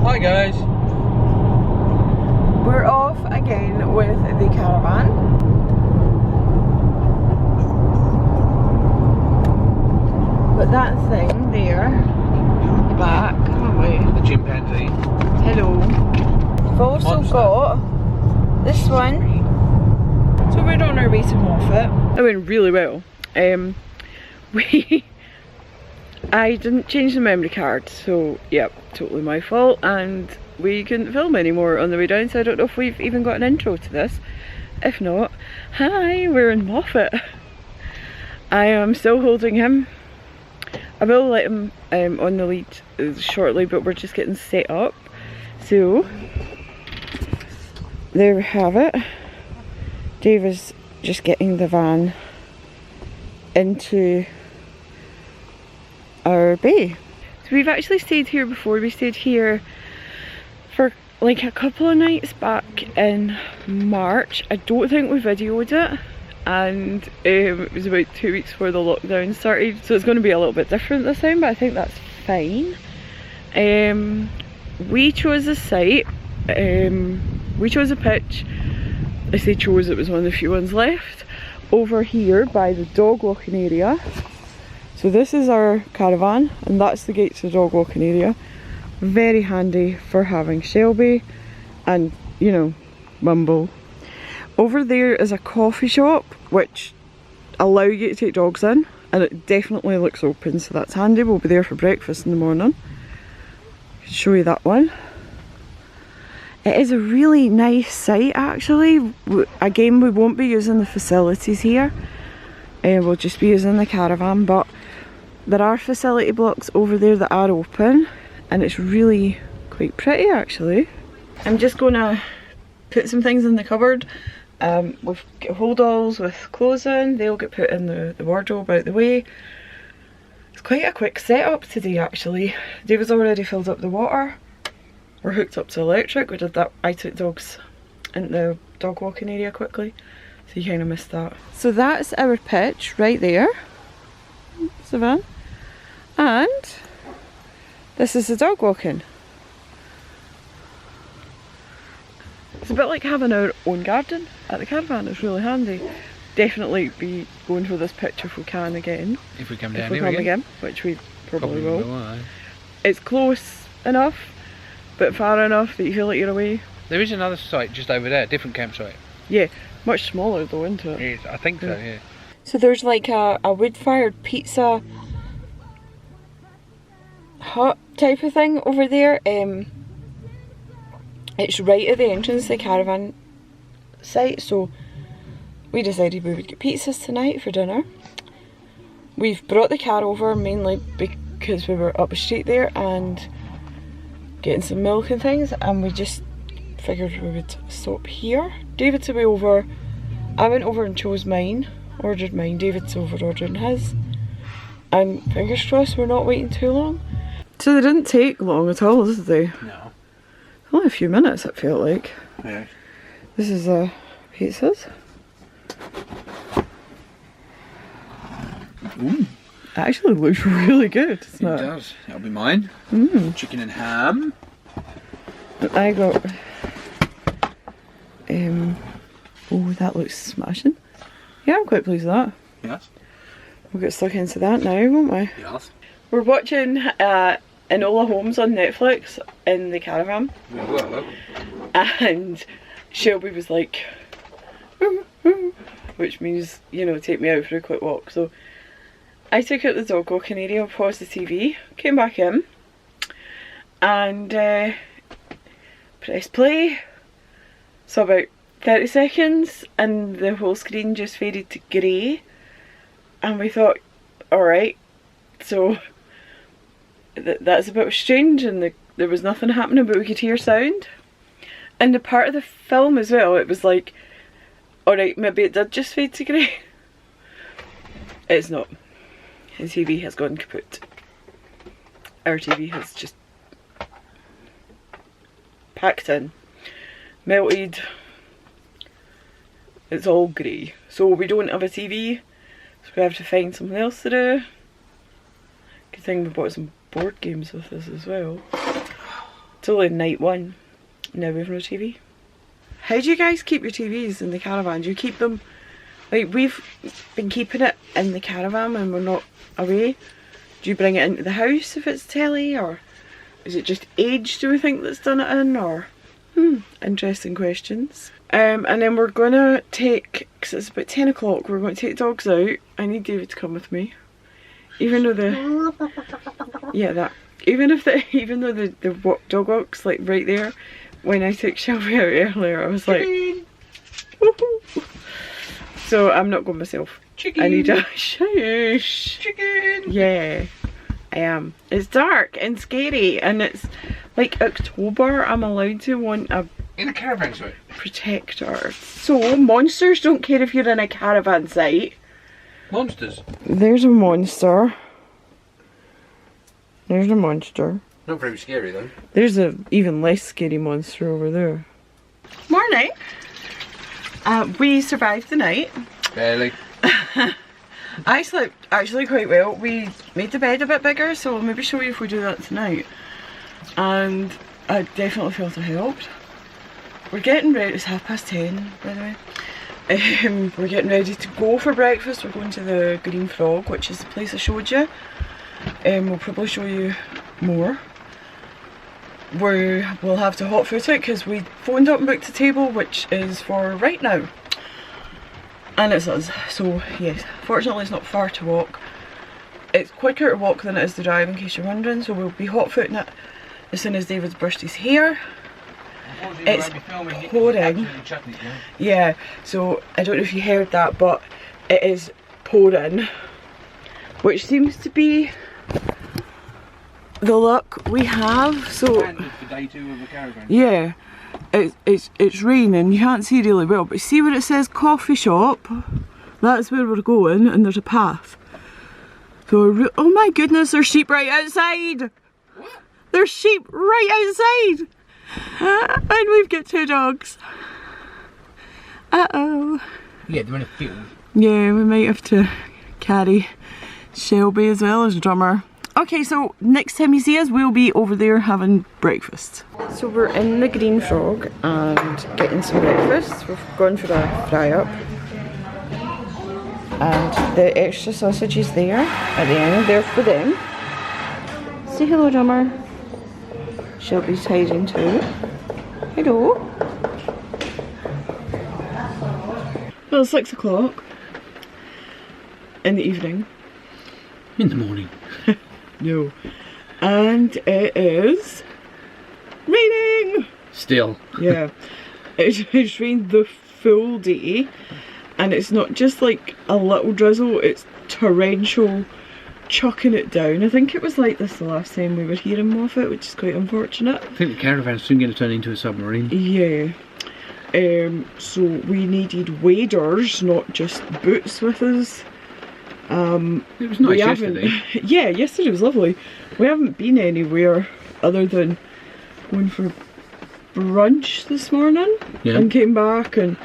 Hi guys. We're off again with the caravan. But that thing there, back, haven't we? The chimpanzee. Hello. We've also got this one. So we're on our way to Moffatt. It went really well. I didn't change the memory card, so yep, totally my fault, and we couldn't film anymore on the way down, so I don't know if we've even got an intro to this. If not, hi, we're in Moffatt. I am still holding him. I will let him on the lead shortly, but we're just getting set up. So, there we have it. Dave is just getting the van into our bay. So we've actually stayed here before. We stayed here for like a couple of nights back in March. I don't think we videoed it, and it was about 2 weeks before the lockdown started, so it's going to be a little bit different this time, but I think that's fine. We chose a site, we chose a pitch. I say chose, it was one of the few ones left, over here by the dog walking area. So this is our caravan, and that's the gate to the dog walking area. Very handy for having Shelby and, you know, Mumble. Over there is a coffee shop which allow you to take dogs in, and it definitely looks open, so that's handy. We'll be there for breakfast in the morning. I can show you that one. It is a really nice site actually. Again, we won't be using the facilities here. We'll just be using the caravan, but there are facility blocks over there that are open, and it's really quite pretty actually. I'm just gonna put some things in the cupboard. We've got hold alls with clothes in, they'll get put in the wardrobe out the way. It's quite a quick setup today actually. David's already filled up the water. We're hooked up to electric. We did that. I took dogs in the dog walking area quickly, so you kind of missed that. So that's our pitch right there. It's the van. And this is the dog walking. It's a bit like having our own garden at the caravan. It's really handy. Definitely be going for this pitch if we can again. If we come down if we here come again, which we probably will. It's close enough, but far enough that you feel like you're away. There is another site just over there, different campsite. Yeah, much smaller though, isn't it? Yes, I think so, yeah. So there's like a wood-fired pizza hut type of thing over there. It's right at the entrance to the caravan site, so we decided we would get pizzas tonight for dinner. We've brought the car over mainly because we were up the street there and getting some milk and things, and we just figured we would stop here. David's will be over. I went over and chose mine, ordered mine. David's over ordering his, and fingers crossed we're not waiting too long. So they didn't take long at all, did they? No. Only a few minutes it felt like. Yeah. This is pizzas. Ooh. It actually looks really good, doesn't it? It does. That'll be mine. Chicken and ham. I got oh, that looks smashing. Yeah, I'm quite pleased with that. Yes. We'll get stuck into that now, won't we? Yes. We're watching Enola Holmes on Netflix in the caravan. Whoa. And Shelby was like, which means, you know, take me out for a quick walk. So I took out the dog walking area, paused the TV, came back in, and pressed play. So about 30 seconds, and the whole screen just faded to grey. And we thought, alright, so that's a bit strange, and there was nothing happening, but we could hear sound. And the part of the film as well, it was like, alright, maybe it did just fade to grey. It's not. His TV has gone kaput. Our TV has just packed in, melted. It's all grey. So we don't have a TV, so we have to find something else to do. Good thing we bought some board games with us as well. It's only night one. Now we've no TV. How do you guys keep your TVs in the caravan? Do you keep them, like we've been keeping it in the caravan when we're not away? Do you bring it into the house if it's telly, or is it just age do we think that's done it in, or? Interesting questions. And then we're gonna take, because it's about 10 o'clock, we're going to take dogs out. I need David to come with me. Even though the, yeah that, even though the dog walk's like right there, when I took Shelby out earlier I was like, woohoo! So I'm not going myself. Chicken. I need a shush. Chicken. Yeah, I am. It's dark and scary, and it's like October. I'm allowed to want a In a caravan site. protector. So monsters don't care if you're in a caravan site. Monsters. There's a monster. There's a monster. Not very scary though. There's a even less scary monster over there. Morning. We survived the night. Barely. I slept actually quite well. We made the bed a bit bigger, so I'll maybe show you if we do that tonight. And I definitely felt it helped. We're getting ready, it's 10:30 by the way. We're getting ready to go for breakfast. We're going to the Green Frog, which is the place I showed you. We'll probably show you more. We'll have to hot foot it because we phoned up and booked a table, which is for right now. And it's us, so yes, fortunately it's not far to walk. It's quicker to walk than it is to drive, in case you're wondering, so we'll be hot footing it as soon as David's brushed his hair. It's pouring. Yeah, so I don't know if you heard that, but it is pouring, which seems to be the luck we have. So yeah, it's raining, you can't see really well, but see where it says coffee shop? That's where we're going, and there's a path. So oh my goodness, there's sheep right outside. What? There's sheep right outside. And we've got 2 dogs. Uh-oh. Yeah, they're in a field. Yeah, we might have to carry Shelby as well as drummer. Okay, so next time you see us, we'll be over there having breakfast. So we're in the Green Frog and getting some breakfast. We've gone for a fry up. And the extra sausage is there at the end, there for them. Say hello, drummer. Shelby's hiding too. Hello. Well, it's 6 o'clock in the evening. In the morning. No. And it is raining! Still. Yeah. It's rained the full day, and it's not just like a little drizzle, it's torrential, chucking it down. I think it was like this the last time we were here in Moffatt, which is quite unfortunate. I think the caravan's soon going to turn into a submarine. Yeah. So we needed waders, not just boots with us. It was nice yesterday. Yeah, yesterday was lovely. We haven't been anywhere other than going for brunch this morning, yeah, and came back, and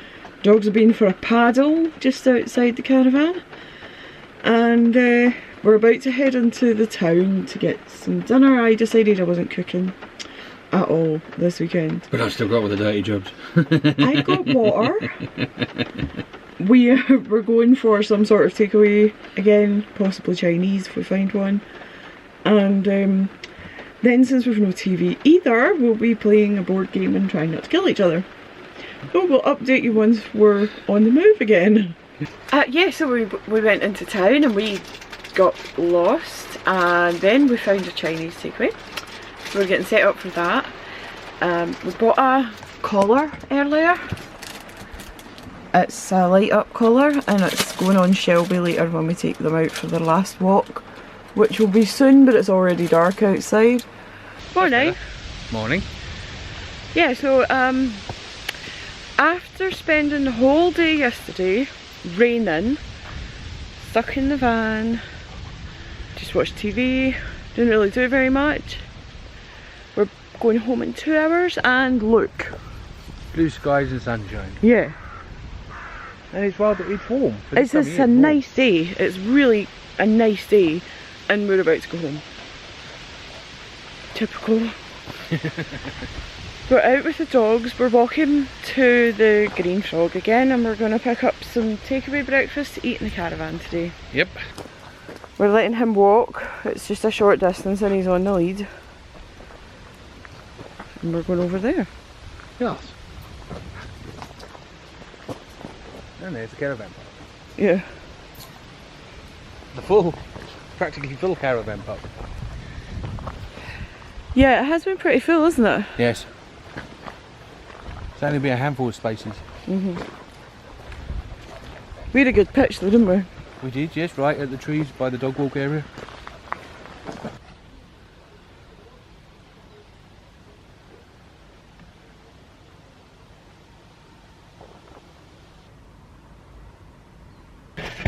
dogs have been for a paddle just outside the caravan, and we're about to head into the town to get some dinner. I decided I wasn't cooking at all this weekend. But I still got all the dirty jobs. I got water. We're going for some sort of takeaway again, possibly Chinese if we find one. And then since we've no TV either, we'll be playing a board game and trying not to kill each other. So we'll update you once we're on the move again. Yeah, so we went into town and we got lost, and then we found a Chinese takeaway. So we're getting set up for that. We bought a collar earlier. It's a light up collar, and it's going on Shelby later when we take them out for their last walk, which will be soon, but it's already dark outside. Morning. Morning. Yeah, so after spending the whole day yesterday raining, stuck in the van, just watched TV, didn't really do very much. We're going home in 2 hours, and look. Blue skies and sunshine. Yeah. And it's warm. It's just a nice day. It's really a nice day, and we're about to go home. Typical. We're out with the dogs, we're walking to the Green Frog again, and we're going to pick up some takeaway breakfast to eat in the caravan today. Yep. We're letting him walk, it's just a short distance and he's on the lead. And we're going over there. Yes. And there's the caravan park. Yeah. The full, practically full caravan park. Yeah, it has been pretty full, isn't it? Yes. It's only been a handful of spaces. We had a good pitch though, didn't we? We did, yes, right at the trees by the dog walk area.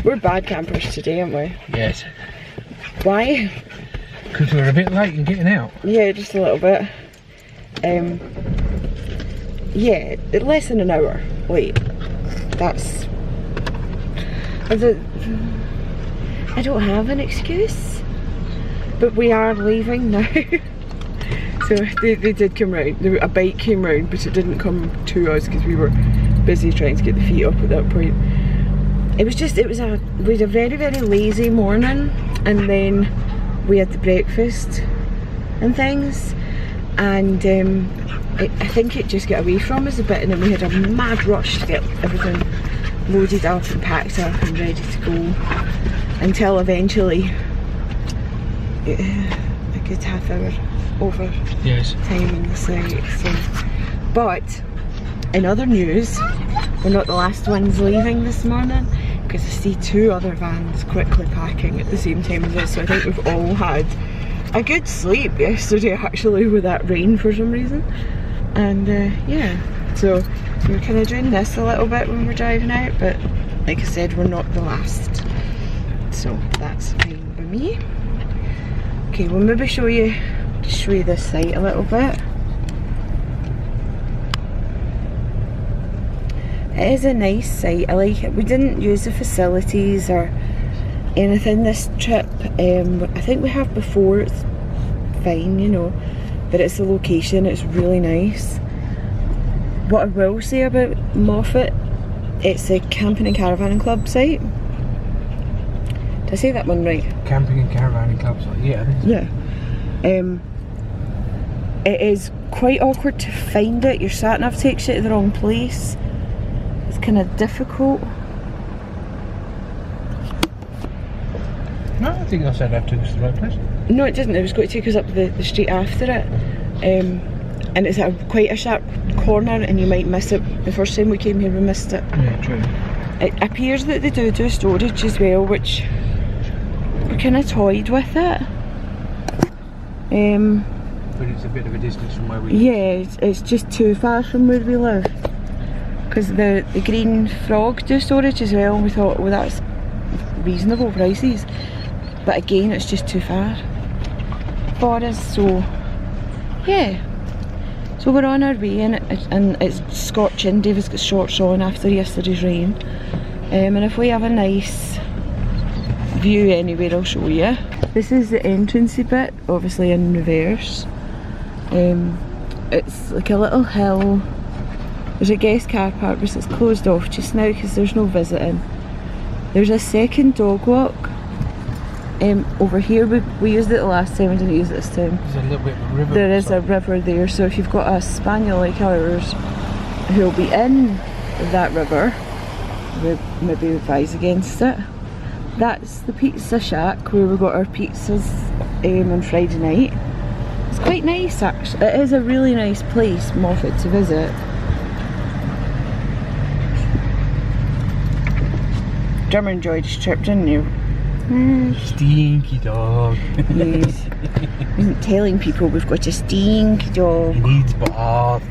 We're bad campers today, aren't we? Yes. Why? Because we're a bit late in getting out. Yeah, just a little bit. Yeah, less than an hour late. That's... I don't have an excuse, but we are leaving now. So they did come round. A bike came round, but it didn't come to us because we were busy trying to get the feet up at that point. We had a very, very lazy morning, and then we had the breakfast and things, and I think it just got away from us a bit, and then we had a mad rush to get everything loaded up and packed up and ready to go, until eventually a good half hour over time in the site. So, but in other news, we're not the last ones leaving this morning, because I see two other vans quickly packing at the same time as us, so I think we've all had a good sleep yesterday actually with that rain for some reason. And yeah, so we're kind of doing this a little bit when we're driving out, but like I said, we're not the last, so that's fine by me. Okay, we'll maybe show you this site a little bit. It is a nice site, I like it. We didn't use the facilities or anything this trip. I think we have before, it's fine, you know, but it's the location, it's really nice. What I will say about Moffatt, it's a camping and caravanning club site. Did I say that one right? Camping and caravanning club site, yeah, I think so. Yeah. It is quite awkward to find it. Your sat nav takes you to the wrong place. It's kind of difficult. No, I think I said that took us to the right place. No, it didn't. It was going to take us up the street after it. And it's quite a sharp corner, and you might miss it. The first time we came here, we missed it. Yeah, true. It appears that they do storage as well, which we're kind of toyed with it. But it's a bit of a distance from where we live. Yeah, it's just too far from where we live. Because the Green Frog do storage as well, and we thought, well, that's reasonable prices. But again, it's just too far for us, so yeah. So we're on our way, and it's scorching. David's got shorts on after yesterday's rain. And if we have a nice view anywhere, I'll show you. This is the entrancey bit, obviously in reverse. It's like a little hill. There's a guest car park, but it's closed off just now because there's no visiting. There's a second dog walk. Over here, we used it the last time, we didn't use it this time. There's a little bit of a river. There is a river there, so if you've got a spaniel like ours who'll be in that river, we maybe advise against it. That's the pizza shack where we got our pizzas on Friday night. It's quite nice actually. It is a really nice place, Moffatt, to visit. Drummer enjoyed his trip, didn't you? Stinky dog. Yes. Isn't telling people we've got a stinky dog. He needs bath.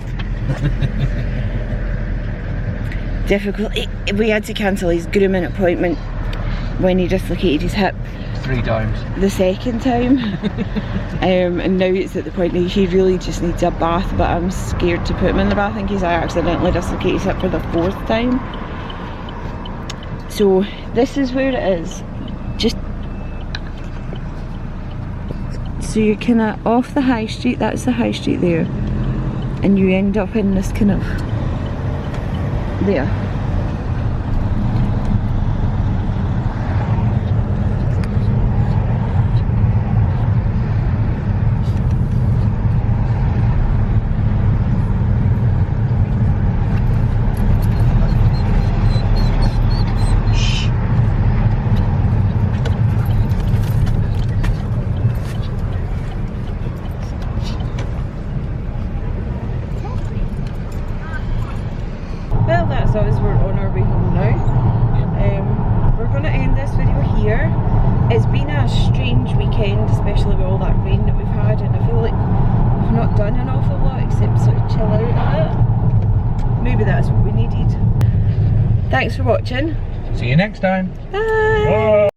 Difficult. We had to cancel his grooming appointment when he dislocated his hip 3 times. the second time. And now it's at the point that he really just needs a bath, but I'm scared to put him in the bath in case I accidentally dislocate his hip for the 4th time. So this is where it is. Just So you're kind of off the high street, that's the high street there, and you end up in this kind of there. Well, that's us, we're on our way home now. We're going to end this video here. It's been a strange weekend, especially with all that rain that we've had, and I feel like we've not done an awful lot except sort of chill out a bit. Maybe that's what we needed. Thanks for watching. See you next time. Bye! Bye.